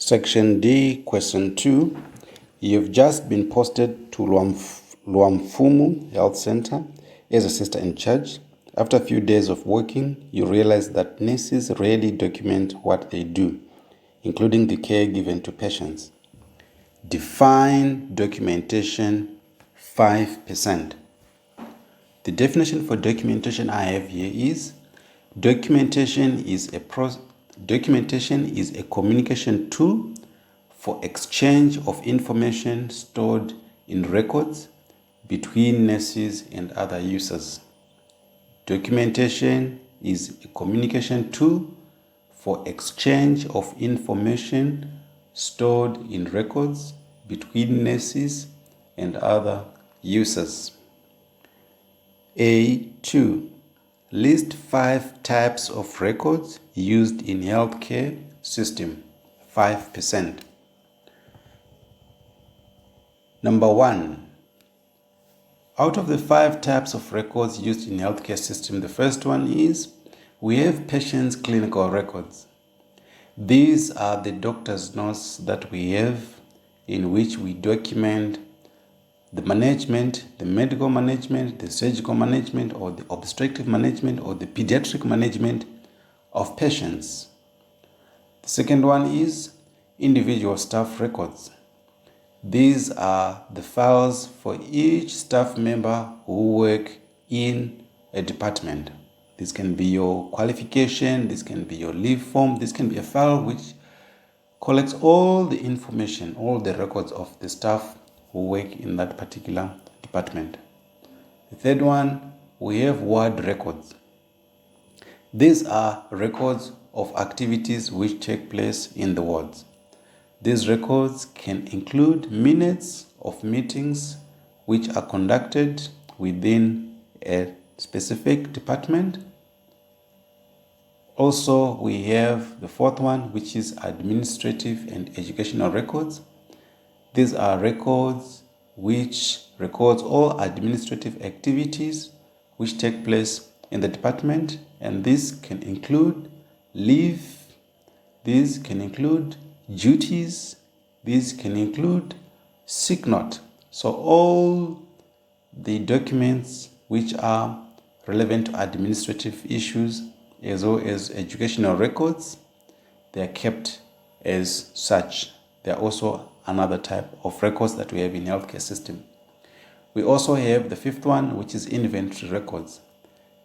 Section D, Question 2. You've just been posted to Luamfumu Health Center as a sister in charge. After a few days of working, you realize that nurses rarely document what they do, including the care given to patients. Define documentation 5%. The definition for documentation I have here is documentation is a communication tool for exchange of information stored in records between nurses and other users. Documentation is a communication tool for exchange of information stored in records between nurses and other users. A2. List 5 types of records used in healthcare system. 5%. Number 1. Out of the 5 types of records used in healthcare system, the first one is we have patients' clinical records. These are the doctor's notes that we have in which we document the management, the medical management, the surgical management, or the obstetric management, or the pediatric management of patients. The second one is individual staff records. These are the files for each staff member who work in a department. This can be your qualification, this can be your leave form, this can be a file which collects all the information, all the records of the staff who work in that particular department. The third one, we have ward records. These are records of activities which take place in the wards. These records can include minutes of meetings which are conducted within a specific department. Also, we have the fourth one, which is administrative and educational records. These are records which records all administrative activities which take place in the department, and this can include leave, these can include duties, these can include sick note. So all the documents which are relevant to administrative issues as well as educational records, they are kept as such. They are also another type of records that we have in healthcare system. We also have the fifth one, which is inventory records.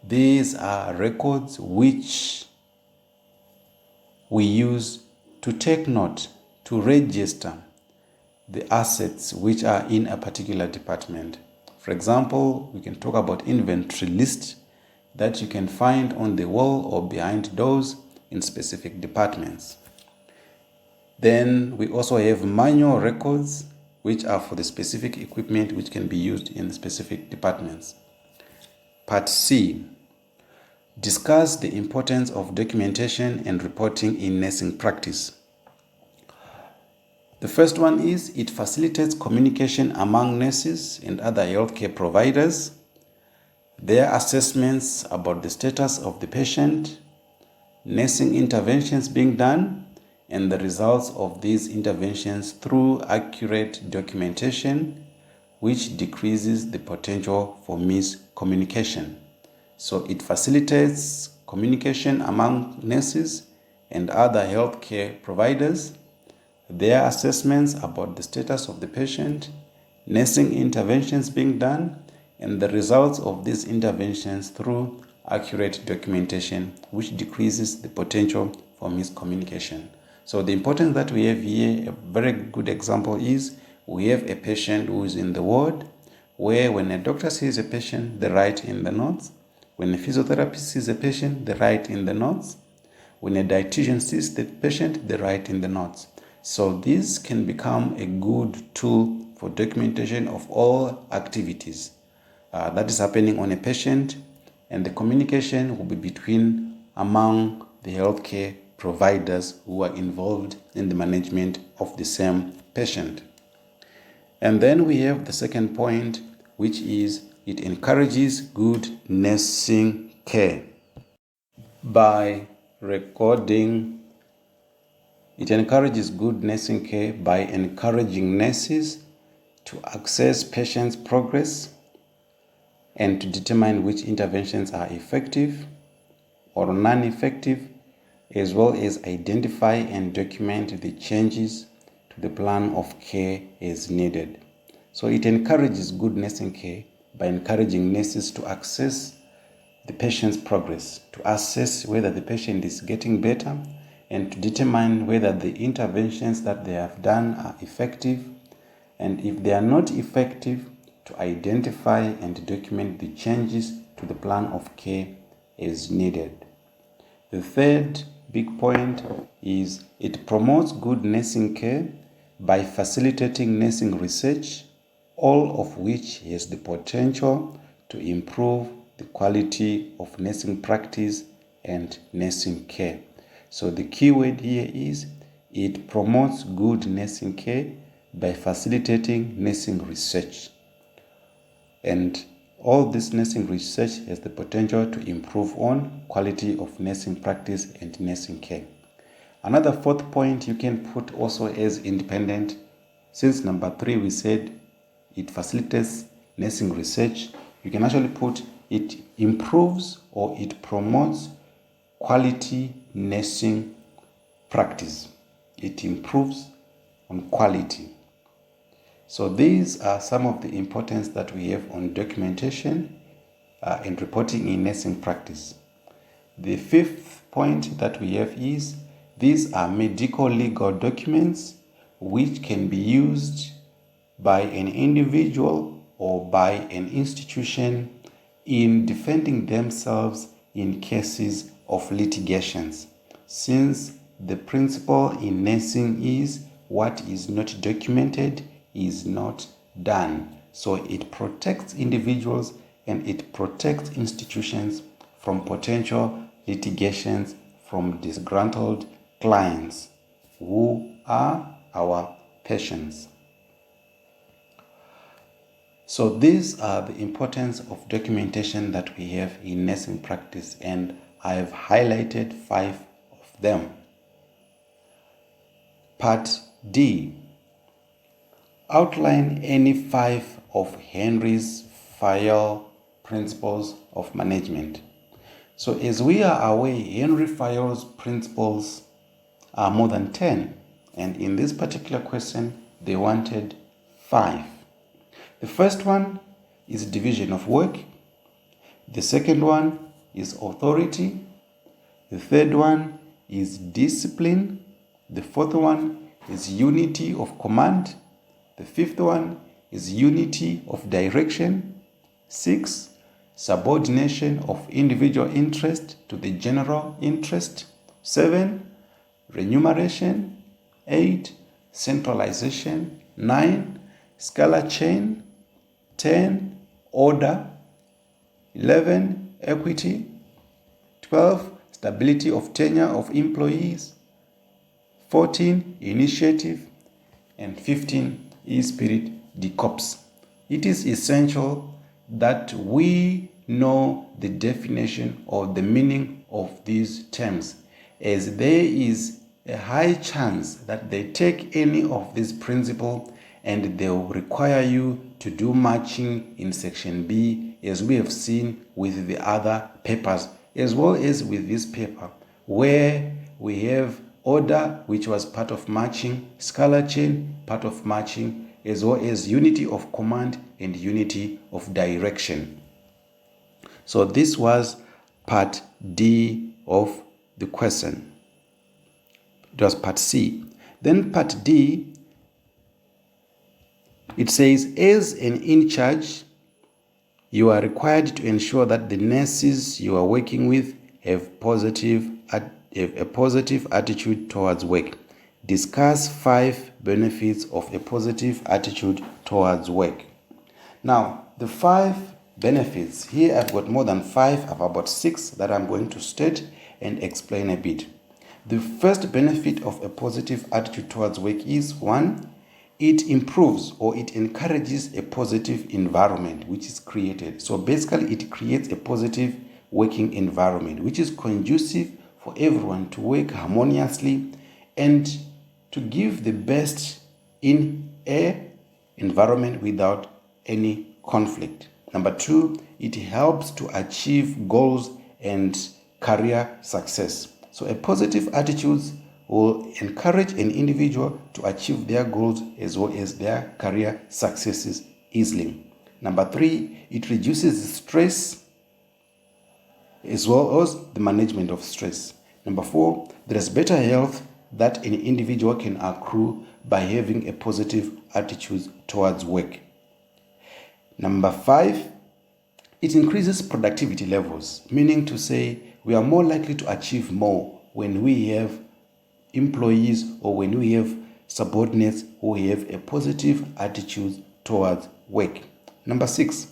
These are records which we use to take note, to register the assets which are in a particular department. For example, we can talk about inventory list that you can find on the wall or behind doors in specific departments. Then we also have manual records, which are for the specific equipment which can be used in specific departments. Part C. Discuss the importance of documentation and reporting in nursing practice. The first one is it facilitates communication among nurses and other healthcare providers, their assessments about the status of the patient, nursing interventions being done, and the results of these interventions through accurate documentation, which decreases the potential for miscommunication. So it facilitates communication among nurses and other healthcare providers, their assessments about the status of the patient, nursing interventions being done, and the results of these interventions through accurate documentation, which decreases the potential for miscommunication. So the importance that we have here, a very good example is we have a patient who is in the ward where when a doctor sees a patient, they write in the notes. When a physiotherapist sees a patient, they write in the notes. When a dietitian sees the patient, they write in the notes. So this can become a good tool for documentation of all activities that is happening on a patient, and the communication will be between among the healthcare providers who are involved in the management of the same patient. And then we have the second point, which is it encourages good nursing care by recording It encourages good nursing care by encouraging nurses to assess patients' progress and to determine which interventions are effective or non-effective, as well as identify and document the changes to the plan of care as needed. So it encourages good nursing care by encouraging nurses to assess the patient's progress, to assess whether the patient is getting better, and to determine whether the interventions that they have done are effective, and if they are not effective, to identify and document the changes to the plan of care as needed. The third big point is it promotes good nursing care by facilitating nursing research, all of which has the potential to improve the quality of nursing practice and nursing care. So the key word here is it promotes good nursing care by facilitating nursing research. And all this nursing research has the potential to improve on quality of nursing practice and nursing care. Another fourth point you can put also as independent, since number 3 we said it facilitates nursing research, you can actually put it improves or it promotes quality nursing practice. It improves on quality. So these are some of the importance that we have on documentation and reporting in nursing practice. The fifth point that we have is these are medical legal documents which can be used by an individual or by an institution in defending themselves in cases of litigations. Since the principle in nursing is what is not documented is not done. So it protects individuals and it protects institutions from potential litigations from disgruntled clients who are our patients. So these are the importance of documentation that we have in nursing practice, and I have highlighted 5 of them. Part D. Outline any 5 of Henry's 5 principles of management. So as we are aware, Henry Fayol's principles are more than 10, and in this particular question they wanted 5. The first one is division of work. The second one is authority. The third one is discipline. The fourth one is unity of command. The fifth one is unity of direction. 6, subordination of individual interest to the general interest. 7, remuneration. 8, centralization. 9, scalar chain. 10, order. 11, equity. 12, stability of tenure of employees. 14, initiative. And 15, spirit de corps. It is essential that we know the definition or the meaning of these terms, as there is a high chance that they take any of these principles and they will require you to do matching in section B, as we have seen with the other papers, as well as with this paper, where we have order, which was part of matching, scalar chain, part of matching, as well as unity of command and unity of direction. So this was part D of the question. It was part C. Then part D, it says, as an in charge, you are required to ensure that the nurses you are working with have a positive attitude towards work. Discuss 5 benefits of a positive attitude towards work. Now, the 5 benefits, here I've got more than 5, I have about 6 that I'm going to state and explain a bit. The first benefit of a positive attitude towards work is 1, it improves or it encourages a positive environment which is created. So basically it creates a positive working environment which is conducive for everyone to work harmoniously and to give the best in an environment without any conflict. Number 2, it helps to achieve goals and career success. So a positive attitude will encourage an individual to achieve their goals as well as their career successes easily. Number 3, it reduces stress as well as the management of stress. Number 4, there is better health that an individual can accrue by having a positive attitude towards work. Number 5, it increases productivity levels, meaning to say we are more likely to achieve more when we have employees or when we have subordinates who have a positive attitude towards work. Number 6,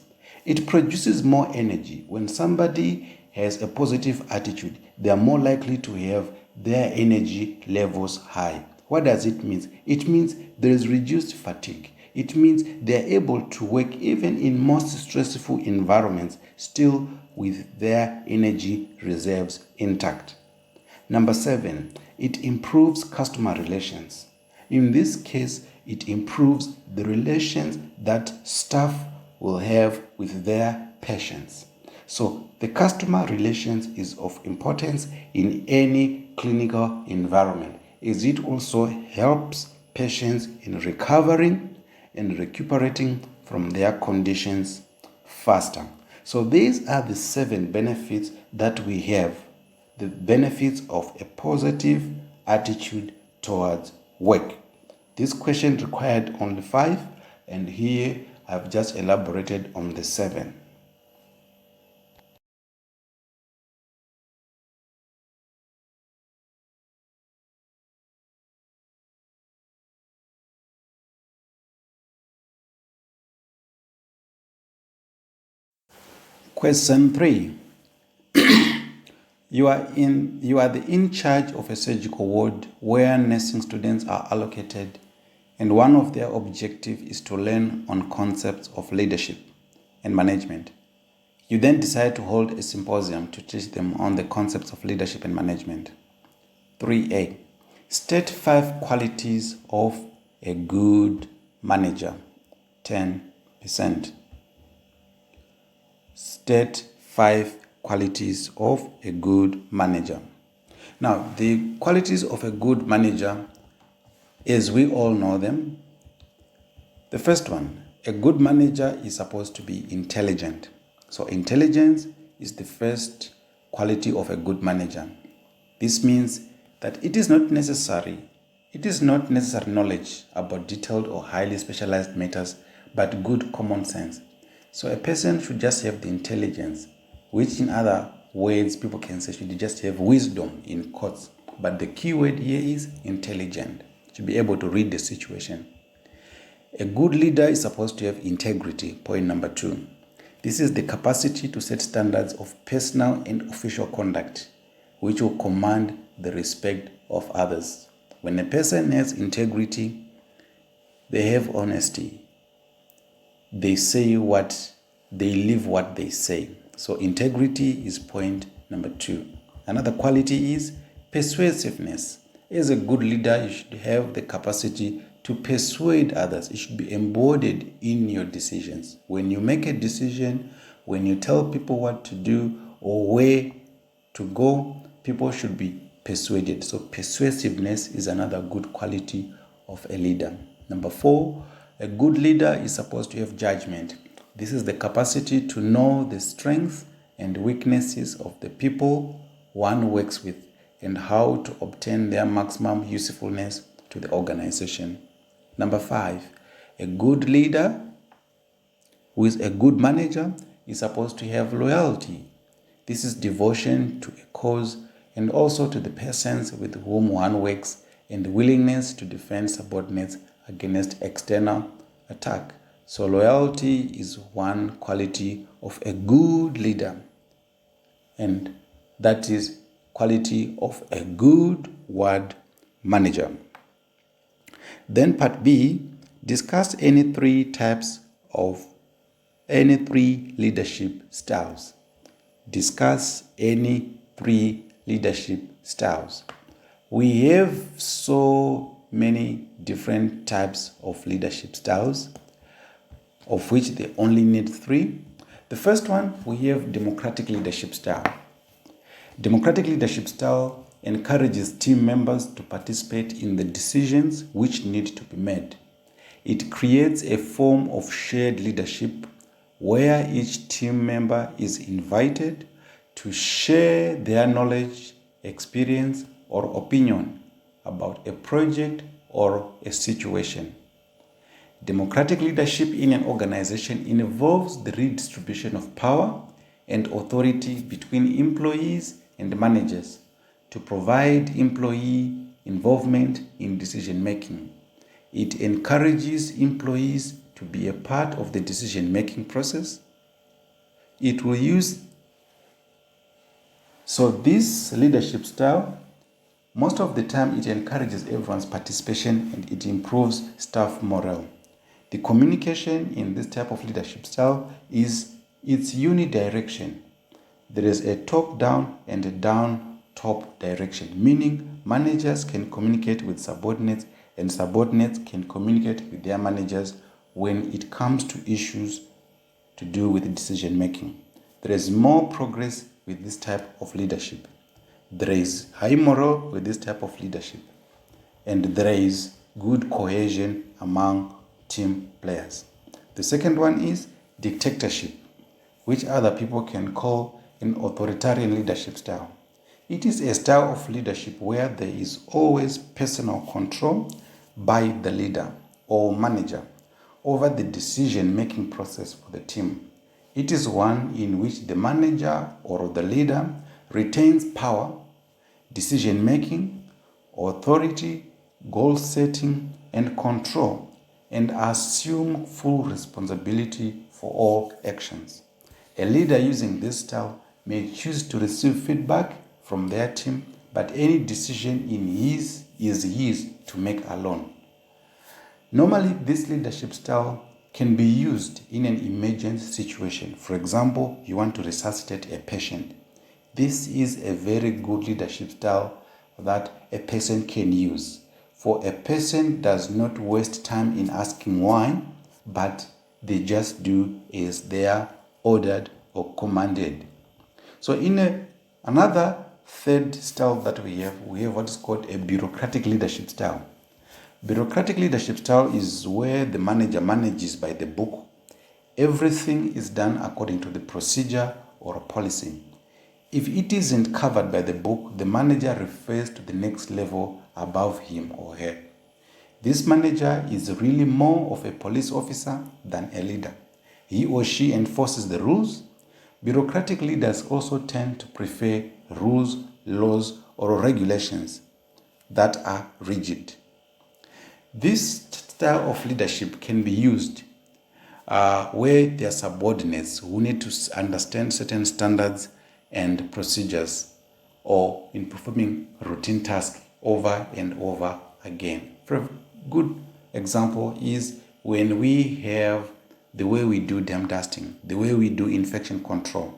it produces more energy. When somebody has a positive attitude, they are more likely to have their energy levels high. What does it mean? It means there is reduced fatigue. It means they are able to work even in most stressful environments, still with their energy reserves intact. Number 7, it improves customer relations. In this case, it improves the relations that staff will have with their patients. So the customer relations is of importance in any clinical environment, as it also helps patients in recovering and recuperating from their conditions faster. So these are the 7 benefits that we have. The benefits of a positive attitude towards work. This question required only 5, and here I've just elaborated on the 7. Question 3. You are in charge of a surgical ward where nursing students are allocated, and one of their objectives is to learn on concepts of leadership and management. You then decide to hold a symposium to teach them on the concepts of leadership and management. 3A. State 5 qualities of a good manager. 10%. State 5 qualities of a good manager. Now, the qualities of a good manager, as we all know them, the first one, a good manager is supposed to be intelligent. So intelligence is the first quality of a good manager. This means that it is not necessary knowledge about detailed or highly specialized matters, but good common sense. So a person should just have the intelligence, which in other words people can say should just have wisdom in quotes. But the key word here is intelligent, to be able to read the situation. A good leader is supposed to have integrity, point number 2. This is the capacity to set standards of personal and official conduct, which will command the respect of others. When a person has integrity, they have honesty. They say what they live, what they say. So integrity is point number 2. Another quality is persuasiveness. As a good leader, you should have the capacity to persuade others. It should be embodied in your decisions. When you make a decision, when you tell people what to do or where to go, people should be persuaded. So persuasiveness is another good quality of a leader. Number 4, a good leader is supposed to have judgment. This is the capacity to know the strengths and weaknesses of the people one works with and how to obtain their maximum usefulness to the organization. Number 5, a good leader who is a good manager is supposed to have loyalty. This is devotion to a cause and also to the persons with whom one works, and willingness to defend subordinates against external attack. So loyalty is one quality of a good leader, and that is quality of a good ward manager. Then part B, discuss any 3 leadership styles. Discuss any 3 leadership styles. We have so many different types of leadership styles, of which they only need 3. The first one, we have democratic leadership style. Democratic leadership style encourages team members to participate in the decisions which need to be made. It creates a form of shared leadership where each team member is invited to share their knowledge, experience, or opinion about a project or a situation. Democratic leadership in an organization involves the redistribution of power and authority between employees and managers to provide employee involvement in decision making. It encourages employees to be a part of the decision making process. It will use this leadership style, most of the time it encourages everyone's participation and it improves staff morale. The communication in this type of leadership style is its unidirection. There is a top-down and a down-top direction, meaning managers can communicate with subordinates and subordinates can communicate with their managers when it comes to issues to do with decision making. There is more progress with this type of leadership. There is high morale with this type of leadership. And there is good cohesion among team players. The second one is dictatorship, which other people can call an authoritarian leadership style. It is a style of leadership where there is always personal control by the leader or manager over the decision-making process for the team. It is one in which the manager or the leader retains power, decision-making, authority, goal-setting, and control, and assume full responsibility for all actions. A leader using this style may choose to receive feedback from their team, but any decision is his to make alone. Normally, this leadership style can be used in an emergency situation. For example, you want to resuscitate a patient. This is a very good leadership style that a person can use. For a person does not waste time in asking why, but they just do as they are ordered or commanded. So in another third style that we have what is called a bureaucratic leadership style. Bureaucratic leadership style is where the manager manages by the book. Everything is done according to the procedure or a policy. If it isn't covered by the book, the manager refers to the next level above him or her. This manager is really more of a police officer than a leader. He or she enforces the rules. Bureaucratic leaders also tend to prefer rules, laws, or regulations that are rigid. This style of leadership can be used where there are subordinates who need to understand certain standards and procedures, or in performing routine tasks over and over again. For a good example is when we have the way we do dam dusting, the way we do infection control.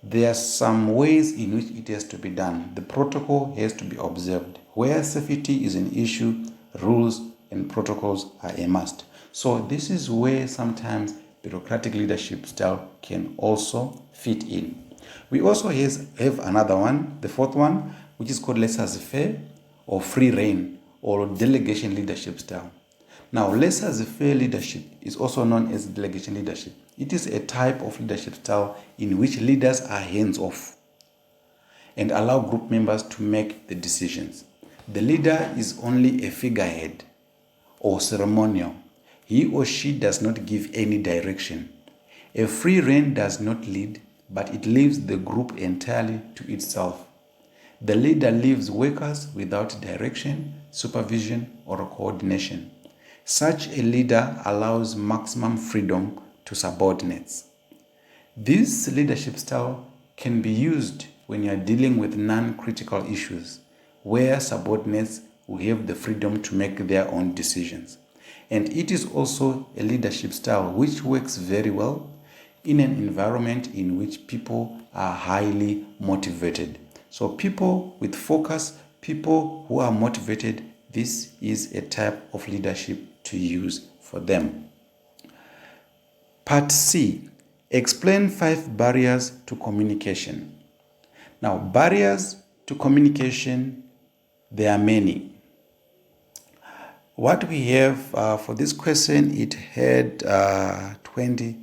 There are some ways in which it has to be done. The protocol has to be observed. Where safety is an issue, rules and protocols are a must. So this is where sometimes bureaucratic leadership style can also fit in. We also have another one, the fourth one, which is called laissez-faire or free rein or delegation leadership style. Now, laissez-faire leadership is also known as delegation leadership. It is a type of leadership style in which leaders are hands-off and allow group members to make the decisions. The leader is only a figurehead or ceremonial. He or she does not give any direction. A free rein does not lead, but it leaves the group entirely to itself. The leader leaves workers without direction, supervision, or coordination. Such a leader allows maximum freedom to subordinates. This leadership style can be used when you are dealing with non-critical issues, where subordinates will have the freedom to make their own decisions. And it is also a leadership style which works very well in an environment in which people are highly motivated. So people with focus, people who are motivated, this is a type of leadership to use for them. Part C, explain 5 barriers to communication. Now, barriers to communication, there are many. What we have for this question, it had 20%.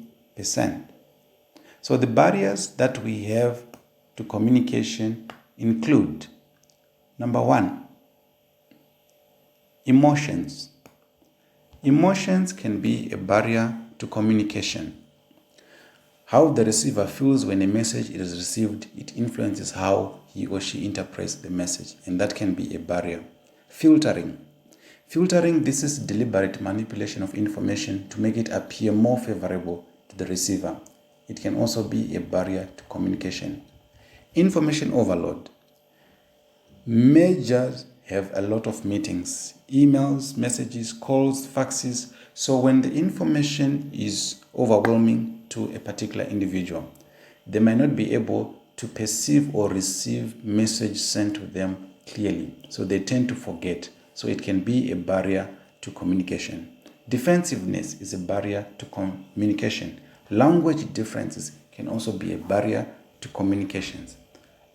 So the barriers that we have to communication include, number 1, emotions. Emotions can be a barrier to communication. How the receiver feels when a message is received, it influences how he or she interprets the message, and that can be a barrier. Filtering. Filtering, this is deliberate manipulation of information to make it appear more favorable to the receiver. It can also be a barrier to communication. Information overload. Managers have a lot of meetings, emails, messages, calls, faxes. So when the information is overwhelming to a particular individual, they might not be able to perceive or receive message sent to them clearly. So they tend to forget. So it can be a barrier to communication. Defensiveness is a barrier to communication. Language differences can also be a barrier to communications.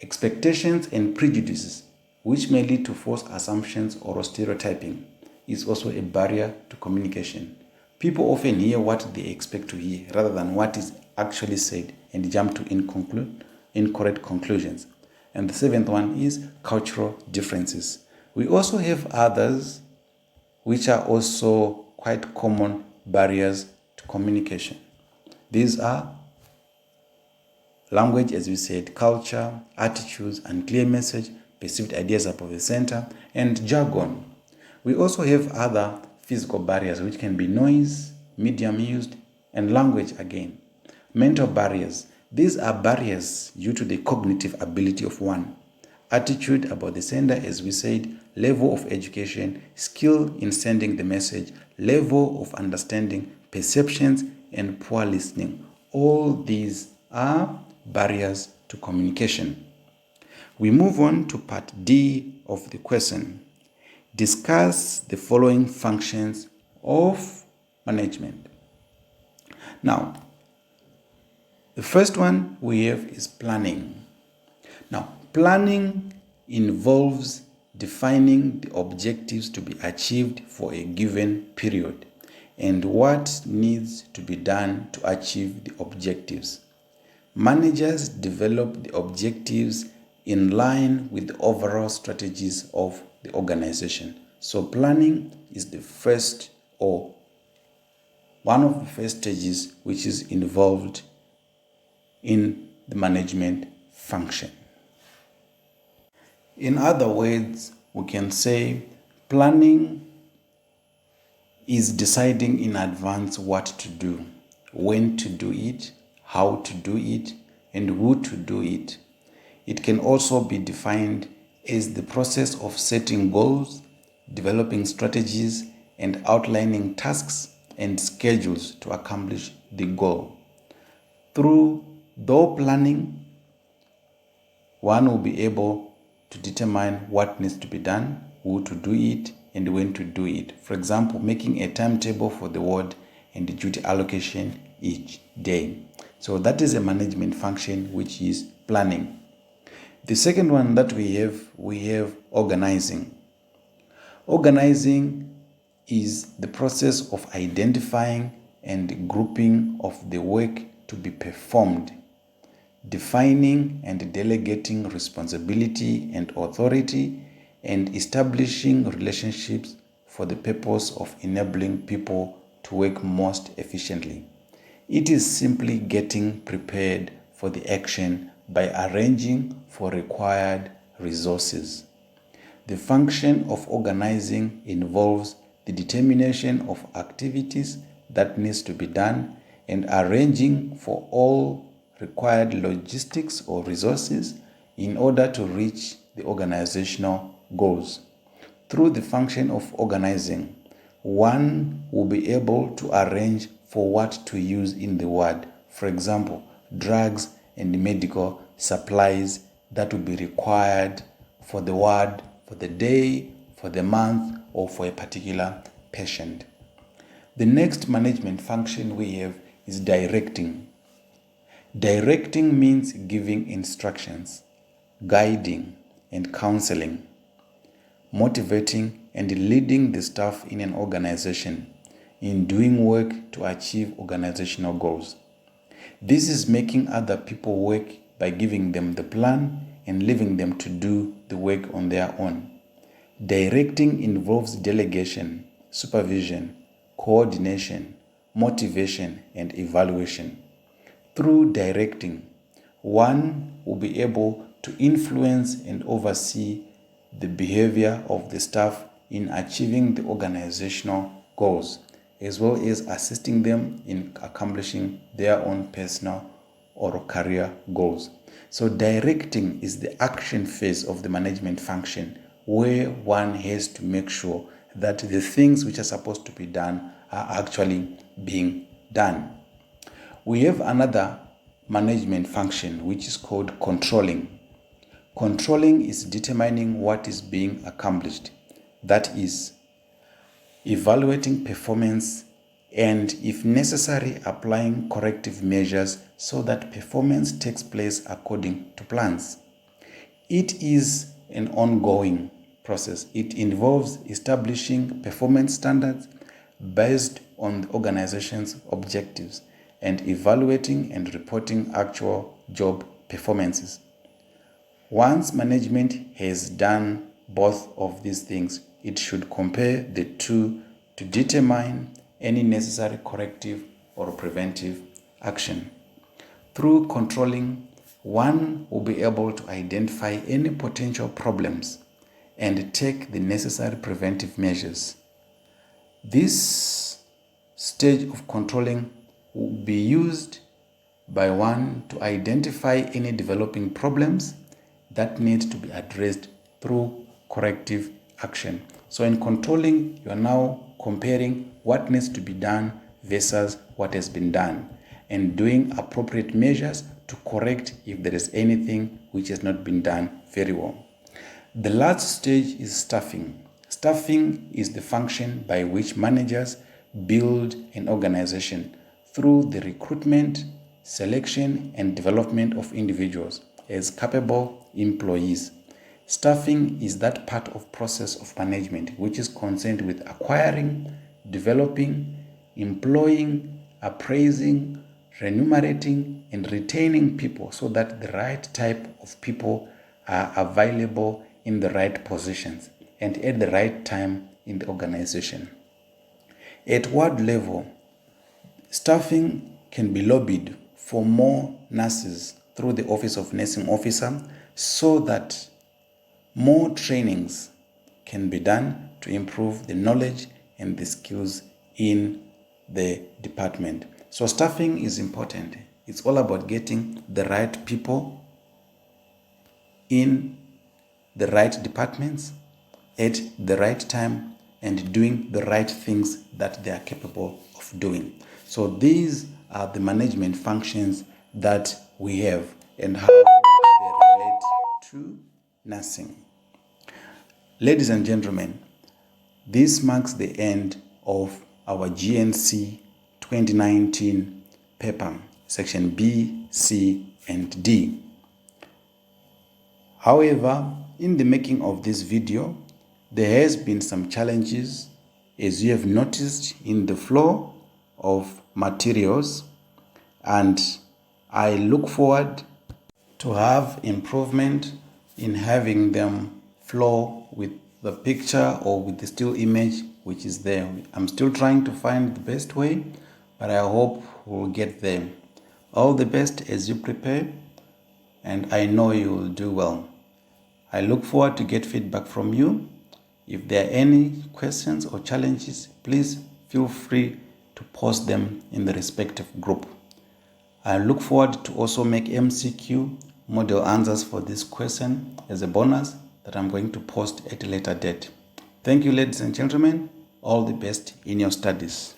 Expectations and prejudices, which may lead to false assumptions or stereotyping, is also a barrier to communication. People often hear what they expect to hear rather than what is actually said and jump to incorrect conclusions. And the 7th one is cultural differences. We also have others which are also quite common barriers to communication. These are language, as we said, culture, attitudes, unclear message, perceived ideas above the center, and jargon. We also have other physical barriers which can be noise, medium used, and language again. Mental barriers. These are barriers due to the cognitive ability of one. Attitude about the sender, as we said, level of education, skill in sending the message, level of understanding, perceptions, and poor listening. All these are barriers to communication. We move on to part D of the question. Discuss the following functions of management. Now, the first one we have is planning. Now, planning involves defining the objectives to be achieved for a given period and what needs to be done to achieve the objectives. Managers develop the objectives in line with the overall strategies of the organization. So planning is the first or one of the first stages which is involved in the management function. In other words, we can say planning is deciding in advance what to do, when to do it, how to do it, and who to do it. It can also be defined as the process of setting goals, developing strategies, and outlining tasks and schedules to accomplish the goal. Through planning, one will be able to determine what needs to be done, who to do it, and when to do it. For example, making a timetable for the ward and the duty allocation each day. So that is a management function, which is planning. The second one that we have organizing. Organizing is the process of identifying and grouping of the work to be performed, defining and delegating responsibility and authority, and establishing relationships for the purpose of enabling people to work most efficiently. It is simply getting prepared for the action by arranging for required resources. The function of organizing involves the determination of activities that needs to be done and arranging for all required logistics or resources in order to reach the organizational goals. Through the function of organizing, one will be able to arrange for what to use in the ward. For example, drugs and medical supplies that will be required for the ward, for the day, for the month, or for a particular patient. The next management function we have is directing. Directing means giving instructions, guiding and counseling, motivating and leading the staff in an organization in doing work to achieve organizational goals. This is making other people work by giving them the plan and leaving them to do the work on their own. Directing involves delegation, supervision, coordination, motivation, and evaluation. Through directing, one will be able to influence and oversee the behavior of the staff in achieving the organizational goals, as well as assisting them in accomplishing their own personal or career goals. So directing is the action phase of the management function, where one has to make sure that the things which are supposed to be done are actually being done. We have another management function which is called controlling. Controlling is determining what is being accomplished. That is, evaluating performance and, if necessary, applying corrective measures so that performance takes place according to plans. It is an ongoing process. It involves establishing performance standards based on the organization's objectives and evaluating and reporting actual job performances. Once management has done both of these things, it should compare the two to determine any necessary corrective or preventive action. Through controlling, one will be able to identify any potential problems and take the necessary preventive measures. This stage of controlling will be used by one to identify any developing problems that need to be addressed through corrective action. So in controlling, you are now comparing what needs to be done versus what has been done and doing appropriate measures to correct if there is anything which has not been done very well. The last stage is staffing. Staffing is the function by which managers build an organization through the recruitment, selection, and development of individuals as capable employees. Staffing is that part of process of management which is concerned with acquiring, developing, employing, appraising, remunerating, and retaining people so that the right type of people are available in the right positions and at the right time in the organization. At ward level, staffing can be lobbied for more nurses through the Office of Nursing Officer so that more trainings can be done to improve the knowledge and the skills in the department. So staffing is important. It's all about getting the right people in the right departments at the right time and doing the right things that they are capable of doing. So these are the management functions that we have and how they relate to nursing. Ladies and gentlemen, this marks the end of our GNC 2019 paper, section B, C, and D. However, in the making of this video, there has been some challenges, as you have noticed in the flow of materials, and I look forward to have improvement in having them flow with the picture or with the still image which is there. I'm still trying to find the best way, but I hope we'll get there. All the best as you prepare, and I know you will do well. I look forward to get feedback from you. If there are any questions or challenges, please feel free to post them in the respective group. I look forward to also make MCQ model answers for this question as a bonus that I'm going to post at a later date. Thank you, ladies and gentlemen. All the best in your studies.